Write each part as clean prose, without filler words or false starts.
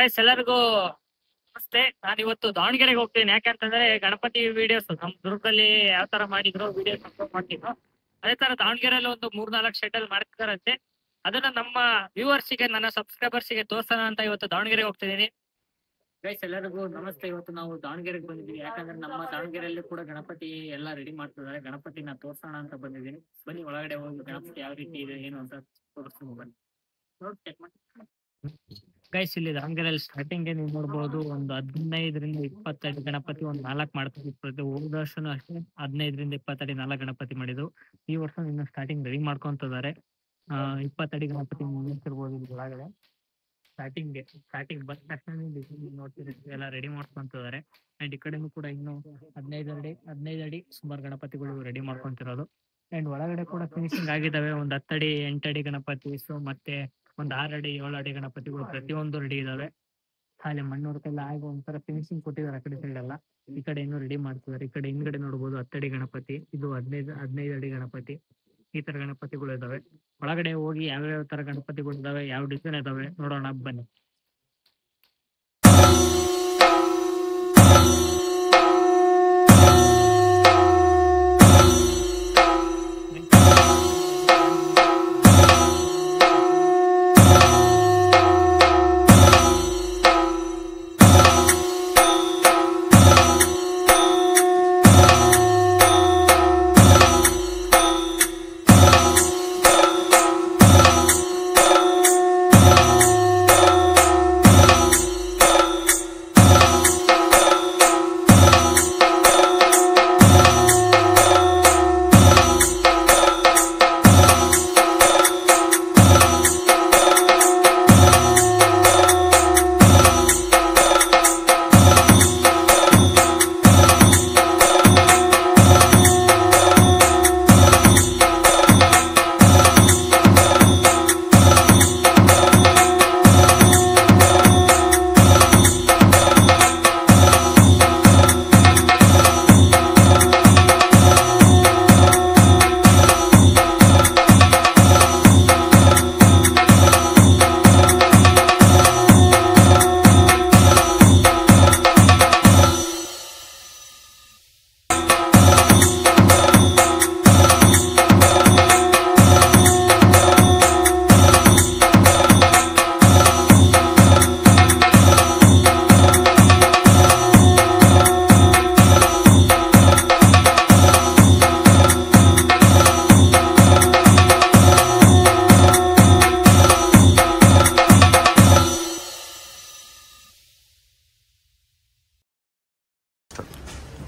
Guys ಎಲ್ಲರಿಗೂ ನಮಸ್ತೆ. ನಾನು ಇವತ್ತು ದಾವಣಗೆರೆಗೆ ಹೋಗ್ತೀನಿ. ಯಾಕಂತಂದ್ರೆ ಗಣಪತಿ ವಿಡಿಯೋಸ್ ನಮ್ ದುರ್ಗದಲ್ಲಿ ಯಾವ ತರ ಮಾಡಿದ್ರು ವಿಡಿಯೋಸ್ ಅಪ್ಲೋಡ್ ಮಾಡ್ತಿದ್ರು, ಅದೇ ತರ ದಾವಣಗೆರೆಯಲ್ಲಿ ಒಂದು 3-4 ಶೆಡ್ ಅಲ್ಲಿ ಮಾಡ್ತಾರಂತೆ. ಅದನ್ನ ನಮ್ಮ ವ್ಯೂವರ್ಸಿಗೆ, ನನ್ನ ಸಬ್ಸ್ಕ್ರೈಬರ್ಸಿಗೆ ತೋರ್ಸೋಣ ಅಂತ ಇವತ್ತು ದಾವಣಗೆರೆಗೆ ಹೋಗ್ತಿದ್ದೀನಿ. ಗೈಸ್ ಎಲ್ಲರಿಗೂ ನಮಸ್ತೆ. ಇವತ್ತು ನಾವು ದಾವಣಗೆರೆಗೆ ಬಂದಿದ್ದೀವಿ. ಯಾಕಂದ್ರೆ ನಮ್ಮ ದಾವಣಗೆರೆಯಲ್ಲಿ ಕೂಡ ಗಣಪತಿ ಎಲ್ಲ ರೆಡಿ ಮಾಡ್ತಿದ್ದಾರೆ. ಗಣಪತಿನ ತೋರ್ಸೋಣ ಅಂತ ಬಂದಿದ್ದೀನಿ. ಬನ್ನಿ ಒಳಗಡೆ ಹೋಗಿ ಗಣಪತಿ ಯಾವ ರೀತಿ ಇದೆ ಏನು ಅಂತ ತೋರಿಸ್ತೀನಿ. ಬನ್ನಿ ನೋಡಿ ಚೆಕ್ ಮಾಡಿ. ಗೈಸ್ ಇಲ್ಲಿ ದಾವಣಗೆರೆಯಲ್ಲಿ ಸ್ಟಾರ್ಟಿಂಗ್ ನೀವು ನೋಡ್ಬೋದು, ಒಂದು 15ರಿಂದ 20 ಅಡಿ ಗಣಪತಿ ಒಂದು 4 ಮಾಡ್ತಿರ್ತಾರೆ. ಹೋದ ವರ್ಷನೂ ಅಷ್ಟೇ 15ರಿಂದ 20 ಅಡಿ 4 ಗಣಪತಿ ಮಾಡಿದ್ರು. ಈ ವರ್ಷ ಇನ್ನು ಸ್ಟಾರ್ಟಿಂಗ್ ರೆಡಿ ಮಾಡ್ಕೊಂತಿದ್ದಾರೆ. 20 ಅಡಿ ಗಣಪತಿ ನಿಲ್ಲಿಸಿರ್ಬೋದು ಇಲ್ಲಿ ಒಳಗಡೆ. ಸ್ಟಾರ್ಟಿಂಗ್ ಬಂದ ತಕ್ಷಣ ನೋಡ್ತೀರಿ ಎಲ್ಲ ರೆಡಿ ಮಾಡ್ಕೊಂತಿದ್ದಾರೆ. ಅಂಡ್ ಈ ಕಡೆನೂ ಕೂಡ ಇನ್ನು 15 ಅಡಿ ಸುಮಾರು ಗಣಪತಿಗಳು ರೆಡಿ ಮಾಡ್ಕೊಂತಿರೋದು. ಅಂಡ್ ಒಳಗಡೆ ಕೂಡ ಫಿನಿಶಿಂಗ್ ಆಗಿದಾವೆ. ಒಂದು 10 ಅಡಿ 8 ಅಡಿ ಗಣಪತಿ, ಮತ್ತೆ ಒಂದು 6 ಅಡಿ 7 ಅಡಿ ಗಣಪತಿಗಳು ಪ್ರತಿಯೊಂದು ರೆಡಿ ಇದಾವೆ. ಅಲ್ಲಿ ಮಣ್ಣೂರ್ಕೆಲ್ಲ ಆಗಿ ಒಂಥರ ಫಿನಿಶಿಂಗ್ ಕೊಟ್ಟಿದ್ದಾರೆ. ಆ ಕಡೆ ಸೈಡ್ ಎಲ್ಲ, ಈ ಕಡೆ ಇನ್ನೂ ರೆಡಿ ಮಾಡ್ತಿದ್ದಾರೆ. ಈ ಕಡೆ ಹಿಂದ್ಗಡೆ ನೋಡ್ಬೋದು 10 ಅಡಿ ಗಣಪತಿ, ಇದು 15 ಅಡಿ ಗಣಪತಿ. ಈ ತರ ಗಣಪತಿಗಳು ಇದಾವೆ. ಒಳಗಡೆ ಹೋಗಿ ಯಾವ್ಯಾವ ತರ ಗಣಪತಿಗಳು ಇದಾವೆ, ಯಾವ ಡಿಸೈನ್ ಇದಾವೆ ನೋಡೋಣ ಬನ್ನಿ.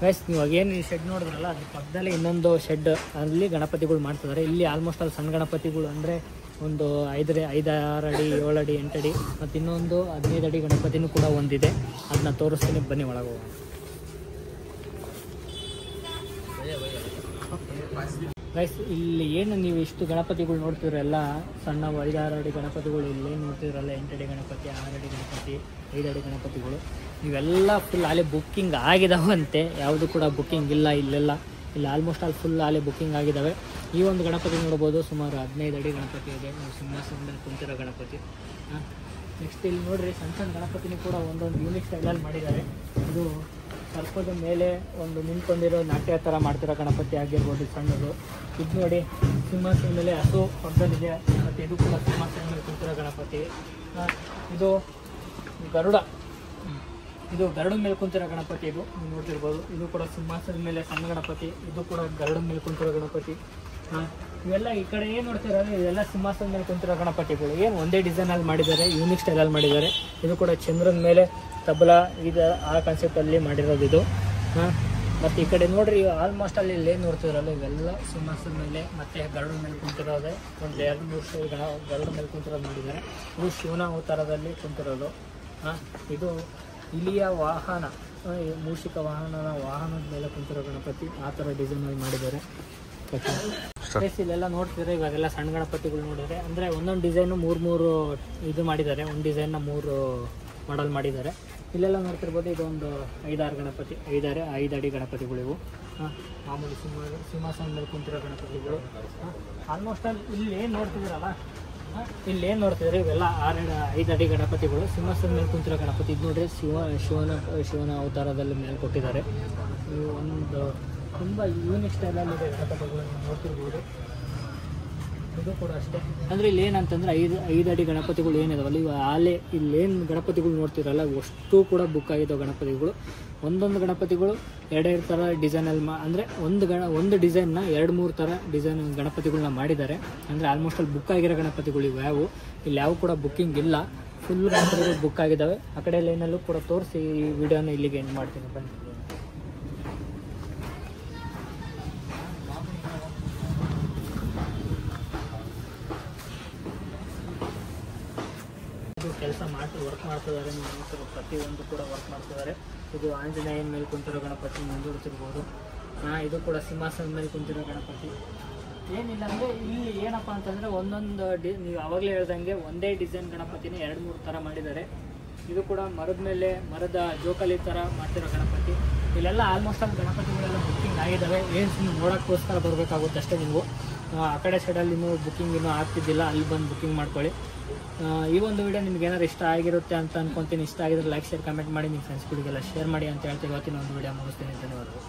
ಗೈಸ್ ನೀವು ಏನು ಈ ಶೆಡ್ ನೋಡಿದ್ರಲ್ಲ, ಅದ್ರ ಪಕ್ಕದಲ್ಲಿ ಇನ್ನೊಂದು ಶೆಡ್, ಅಲ್ಲಿ ಗಣಪತಿಗಳು ಮಾಡ್ತಿದ್ದಾರೆ. ಇಲ್ಲಿ ಆಲ್ಮೋಸ್ಟ್ ಅಲ್ಲಿ ಸಣ್ಣ ಗಣಪತಿಗಳು ಅಂದರೆ ಒಂದು 5 6 ಅಡಿ 7 ಅಡಿ 8 ಅಡಿ ಮತ್ತು ಇನ್ನೊಂದು 15 ಅಡಿ ಗಣಪತಿನೂ ಕೂಡ ಒಂದಿದೆ. ಅದನ್ನ ತೋರಿಸ್ತೀನಿ, ಬನ್ನಿ ಒಳಗೆ ಹೋಗೋಣ. ಗೈಸ್ ಇಲ್ಲಿ ಏನು ನೀವು ಇಷ್ಟು ಗಣಪತಿಗಳು ನೋಡ್ತಿರೋ ಎಲ್ಲ ಸಣ್ಣ 5-6 ಅಡಿ ಗಣಪತಿಗಳು. ಇಲ್ಲಿ ಏನು ನೋಡ್ತಿದ್ರಲ್ಲ 8 ಅಡಿ ಗಣಪತಿ, 6 ಅಡಿ ಗಣಪತಿ, 5 ಅಡಿ ಗಣಪತಿಗಳು ಇವೆಲ್ಲ ಫುಲ್ ಅಲ್ಲಿ ಬುಕ್ಕಿಂಗ್ ಆಗಿದಾವಂತೆ. ಯಾವುದು ಕೂಡ ಬುಕ್ಕಿಂಗ್ ಇಲ್ಲ ಇಲ್ಲೆಲ್ಲ. ಇಲ್ಲಿ ಆಲ್ಮೋಸ್ಟ್ ಅಲ್ಲಿ ಫುಲ್ ಅಲ್ಲಿ ಬುಕ್ಕಿಂಗ್ ಆಗಿದ್ದಾವೆ. ಈ ಒಂದು ಗಣಪತಿ ನೋಡ್ಬೋದು, ಸುಮಾರು 15 ಅಡಿ ಗಣಪತಿ ಇದೆ. ಸಿಂಹಾಸನದಲ್ಲಿ ಕುಂತಿರೋ ಗಣಪತಿ. ನೆಕ್ಸ್ಟ್ ಇಲ್ಲಿ ನೋಡ್ರಿ, ಸಣ್ಣ ಗಣಪತಿನೂ ಕೂಡ ಒಂದೊಂದು ಯೂನಿಕ್ ಸ್ಟೈಲಲ್ಲಿ ಮಾಡಿದ್ದಾರೆ. ಇದು ಸರ್ಪದ ಮೇಲೆ ಒಂದು ನಿಂತ್ಕೊಂಡಿರೋ ನಾಟ್ಯ ಥರ ಮಾಡ್ತಿರೋ ಗಣಪತಿ ಆಗಿರ್ಬೋದು ಸಣ್ಣದು. ಇದು ನೋಡಿ, ಸಿಂಹಾಸನ ಮೇಲೆ ಹಸು ಪಕ್ಕದಲ್ಲಿದೆ, ಮತ್ತು ಇದು ಕೂಡ ಸಿಂಹಾಸನ ಮೇಲೆ ಕುಂತಿರೋ ಗಣಪತಿ. ಇದು ಗರುಡ ಮೇಲೆ ಕುಂತಿರೋ ಗಣಪತಿ. ಇದು ನೀವು ನೋಡ್ತಿರ್ಬೋದು. ಇದು ಕೂಡ ಸಿಂಹಾಸನದ ಮೇಲೆ ಸಣ್ಣ ಗಣಪತಿ, ಇದು ಕೂಡ ಗರುಡ ಮೇಲೆ ಕುಂತಿರೋ ಗಣಪತಿ. ಇವೆಲ್ಲ ಈ ಕಡೆ ಏನು ನೋಡ್ತಿರೋದು, ಇದೆಲ್ಲ ಸಿಂಹಾಸನದ ಮೇಲೆ ಕುಂತಿರೋ ಗಣಪತಿಗಳು. ಏನು ಒಂದೇ ಡಿಸೈನಲ್ಲಿ ಮಾಡಿದ್ದಾರೆ, ಯೂನಿಕ್ ಸ್ಟೈಲಲ್ಲಿ ಮಾಡಿದ್ದಾರೆ. ಇದು ಕೂಡ ಚಂದ್ರನ ಮೇಲೆ ತಬಲ ಆ ಕಾನ್ಸೆಪ್ಟಲ್ಲಿ ಮಾಡಿರೋದು ಇದು. ಮತ್ತು ಈ ಕಡೆ ನೋಡ್ರಿ, ಆಲ್ಮೋಸ್ಟ್ ಅಲ್ಲಿ ಏನು ನೋಡ್ತಿದ್ರಲ್ಲ, ಇವೆಲ್ಲ ಸಿಂಹಾಸನ ಮೇಲೆ ಮತ್ತು ಗರುಡ ಮೇಲೆ ಕುಂತಿರೋದೆ. ಒಂದು 2-3 ಗರುಡ ಮೇಲೆ ಕುಂತಿರೋದು ಮಾಡಿದ್ದಾರೆ. ಇದು ಶಿವನ ಅವತಾರದಲ್ಲಿ ಕುಂತಿರೋದು. ಇದು ಇಲಿಯ ವಾಹನ, ಮೂಷಿಕ ವಾಹನದ ಮೇಲೆ ಕುಂತಿರೋ ಗಣಪತಿ. ಆ ಥರ ಡಿಸೈನಲ್ಲಿ ಮಾಡಿದ್ದಾರೆ. ಇಲ್ಲೆಲ್ಲ ನೋಡ್ತಿದ್ರೆ ಇವಾಗೆಲ್ಲ ಸಣ್ಣ ಗಣಪತಿಗಳು ನೋಡಿದ್ರೆ, ಅಂದರೆ ಒಂದೊಂದು ಡಿಸೈನು 3 ಇದು ಮಾಡಿದ್ದಾರೆ. ಒಂದು ಡಿಸೈನ್ನ 3 ಮಾಡಲ್ ಮಾಡಿದ್ದಾರೆ. ಇಲ್ಲೆಲ್ಲ ನೋಡ್ತಿರ್ಬೋದು, ಇದೊಂದು 5-6 ಗಣಪತಿ, 5 ಅಡಿ ಗಣಪತಿಗಳು ಇವು. ಮಾಮೂಲಿ ಸಿಂಹಾಸನ ಮೇಲೆ ಕುಂತಿರೋ ಗಣಪತಿಗಳು. ಆಲ್ಮೋಸ್ಟ್ ಅಲ್ಲಿ ಇಲ್ಲಿ ಏನು ನೋಡ್ತಿದ್ದೀರಲ್ಲ, ಇಲ್ಲಿ ಏನು ನೋಡ್ತಿದ್ರೆ ಇವೆಲ್ಲ 5 ಅಡಿ ಗಣಪತಿಗಳು. ಸಿಂಹಾಸನ ಮೇಲೆ ಕುಂತಿರೋ ಗಣಪತಿ ಇದು ನೋಡ್ರಿ, ಶಿವನ ಅವತಾರದಲ್ಲಿ ಮೇಲೆ ಕೊಟ್ಟಿದ್ದಾರೆ. ಇವು ಒಂದು ತುಂಬ ಯೂನಿಕ್ ಸ್ಟೈಲಲ್ಲಿದೆ ಗಣಪತಿಗಳನ್ನು ನೋಡ್ತಿರ್ಬೋದು. ಇದು ಕೂಡ ಅಷ್ಟೇ. ಅಂದರೆ ಇಲ್ಲಿ ಏನಂತಂದರೆ 5 ಅಡಿ ಗಣಪತಿಗಳು ಏನಿದಾವಲ್ಲ ಇವು ಇಲ್ಲೇನು ಗಣಪತಿಗಳು ನೋಡ್ತಿರಲ್ಲ ಅಷ್ಟು ಕೂಡ ಬುಕ್ ಆಗಿದ್ದಾವೆ ಗಣಪತಿಗಳು. ಒಂದೊಂದು ಗಣಪತಿಗಳು 2 ಥರ ಡಿಸೈನಲ್ಲಿ ಅಂದರೆ ಒಂದು ಡಿಸೈನ್ನ 2-3 ಥರ ಡಿಸೈನ್ ಗಣಪತಿಗಳನ್ನ ಮಾಡಿದ್ದಾರೆ. ಅಂದರೆ ಆಲ್ಮೋಸ್ಟ್ ಅಲ್ಲಿ ಬುಕ್ ಆಗಿರೋ ಗಣಪತಿಗಳು ಇವು ಇಲ್ಲಿ ಯಾವ ಕೂಡ ಬುಕ್ಕಿಂಗ್ ಇಲ್ಲ, ಫುಲ್ ಗಣಪತಿಗಳು ಬುಕ್ ಆಗಿದ್ದಾವೆ. ಆ ಕಡೆ ಲೈನಲ್ಲೂ ಕೂಡ ತೋರಿಸಿ ಈ ವಿಡಿಯೋನ ಇಲ್ಲಿಗೆ ಎಂಡ್ ಮಾಡ್ತೀನಿ ಬನ್ನಿ. ಕೆಲಸ ವರ್ಕ್ ಮಾಡ್ತಿದ್ದಾರೆ, ಪ್ರತಿಯೊಂದು ಕೂಡ ವರ್ಕ್ ಮಾಡ್ತಿದ್ದಾರೆ. ಇದು ಆಂಜನೇಯನ ಮೇಲೆ ಕುಂತಿರೋ ಗಣಪತಿ ಮುಂದೂಡ್ತಿರ್ಬೋದು. ಇದು ಕೂಡ ಸಿಂಹಾಸನದ ಮೇಲೆ ಕುಂತಿರೋ ಗಣಪತಿ. ಏನಿಲ್ಲ ಅಂದರೆ ಇಲ್ಲಿ ಏನಪ್ಪ ಅಂತಂದರೆ ಒಂದೊಂದು ನೀವು ಆವಾಗಲೇ ಹೇಳ್ದಂಗೆ ಒಂದೇ ಡಿಸೈನ್ ಗಣಪತಿನ 2-3 ಥರ ಮಾಡಿದ್ದಾರೆ. ಇದು ಕೂಡ ಮರದ ಜೋಕಾಲಿ ಥರ ಮಾಡ್ತಿರೋ ಗಣಪತಿ. ಇಲ್ಲೆಲ್ಲ ಆಲ್ಮೋಸ್ಟ್ ಆಲ್ ಗಣಪತಿಗಳೆಲ್ಲ ಬುಕ್ಕಿಂಗ್ ಆಗಿದ್ದಾವೆ. ಏನು ನೋಡೋಕ್ಕೋಸ್ಕರ ಬರಬೇಕಾಗುತ್ತೆ ಅಷ್ಟೇ. ನೀವು ಆ ಕಡೆ ಸೈಡಲ್ಲಿ ಇನ್ನೂ ಬುಕ್ಕಿಂಗ್ ಇನ್ನೂ ಆಗ್ತಿದ್ದಿಲ್ಲ, ಅಲ್ಲಿ ಬಂದು ಬುಕ್ಕಿಂಗ್ ಮಾಡ್ಕೊಳ್ಳಿ. ಈ ಒಂದು ವಿಡಿಯೋ ನಿಮ್ಗೆ ಏನಾದ್ರು ಇಷ್ಟ ಆಗಿರುತ್ತೆ ಅಂತ ಅನ್ಕೊಂತೀನಿ. ಇಷ್ಟ ಆಗಿದ್ರೆ ಲೈಕ್, ಶೇರ್, ಕಮೆಂಟ್ ಮಾಡಿ ನಿಮ್ಮ ಫ್ರೆಂಡ್ಸ್ಗಳಿಗೆಲ್ಲ ಶೇರ್ ಮಾಡಿ ಅಂತ ಹೇಳ್ತೀವಿ. ಇವತ್ತಿನ ಒಂದು ವಿಡಿಯೋ ಮುಗಿಸ್ತೀನಿ. ಧನ್ಯವಾದಗಳು.